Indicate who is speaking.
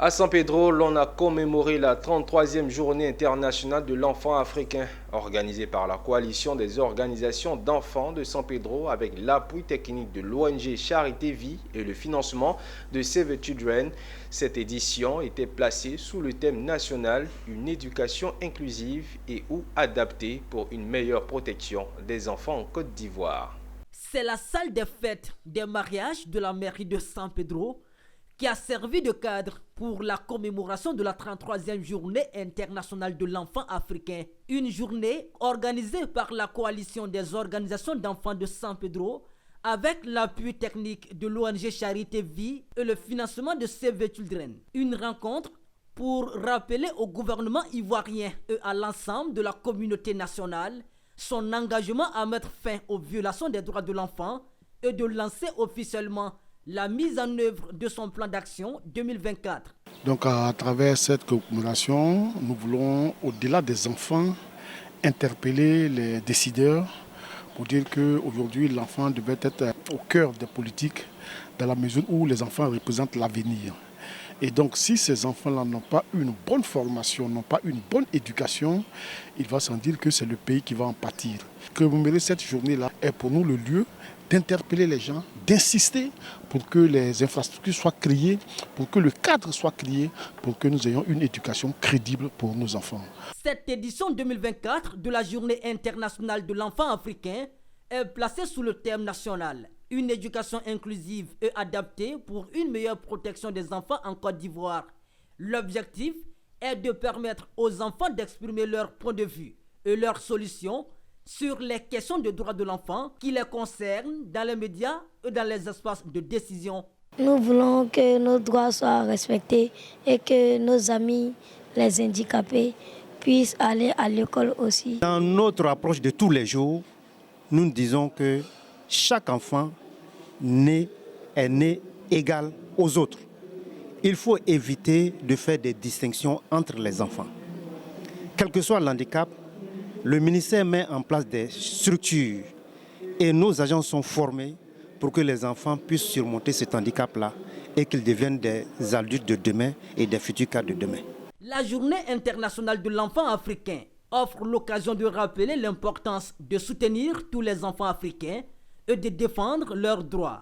Speaker 1: À San Pedro, l'on a commémoré la 33e journée internationale de l'enfant africain, organisée par la coalition des organisations d'enfants de San Pedro avec l'appui technique de l'ONG Charité Vie et le financement de Save the Children. Cette édition était placée sous le thème national Une éducation inclusive et ou adaptée pour une meilleure protection des enfants en Côte d'Ivoire.
Speaker 2: C'est la salle des fêtes des mariages de la mairie de San Pedro qui a servi de cadre pour la commémoration de la 33e journée internationale de l'enfant africain. Une journée organisée par la coalition des organisations d'enfants de San Pedro avec l'appui technique de l'ONG Charité Vie et le financement de Save the Children. Une rencontre pour rappeler au gouvernement ivoirien et à l'ensemble de la communauté nationale son engagement à mettre fin aux violations des droits de l'enfant et de lancer officiellement la mise en œuvre de son plan d'action 2024.
Speaker 3: Donc à travers cette commémoration, nous voulons, au-delà des enfants, interpeller les décideurs pour dire qu'aujourd'hui l'enfant devait être au cœur des politiques dans la mesure où les enfants représentent l'avenir. Et donc si ces enfants-là n'ont pas une bonne formation, n'ont pas une bonne éducation, il va sans dire que c'est le pays qui va en pâtir. Commémorer cette journée-là est pour nous le lieu d'interpeller les gens, d'insister pour que les infrastructures soient créées, pour que le cadre soit créé, pour que nous ayons une éducation crédible pour nos enfants.
Speaker 2: Cette édition 2024 de la Journée internationale de l'enfant africain est placée sous le thème national « Une éducation inclusive et adaptée pour une meilleure protection des enfants en Côte d'Ivoire ». L'objectif est de permettre aux enfants d'exprimer leur point de vue et leurs solutions sur les questions de droits de l'enfant qui les concernent dans les médias et dans les espaces de décision.
Speaker 4: Nous voulons que nos droits soient respectés et que nos amis, les handicapés, puissent aller à l'école aussi.
Speaker 5: Dans notre approche de tous les jours, nous disons que chaque enfant est né égal aux autres. Il faut éviter de faire des distinctions entre les enfants. Quel que soit l'handicap, le ministère met en place des structures et nos agents sont formés pour que les enfants puissent surmonter cet handicap-là et qu'ils deviennent des adultes de demain et des futurs cadres de demain.
Speaker 2: La Journée internationale de l'enfant africain offre l'occasion de rappeler l'importance de soutenir tous les enfants africains et de défendre leurs droits.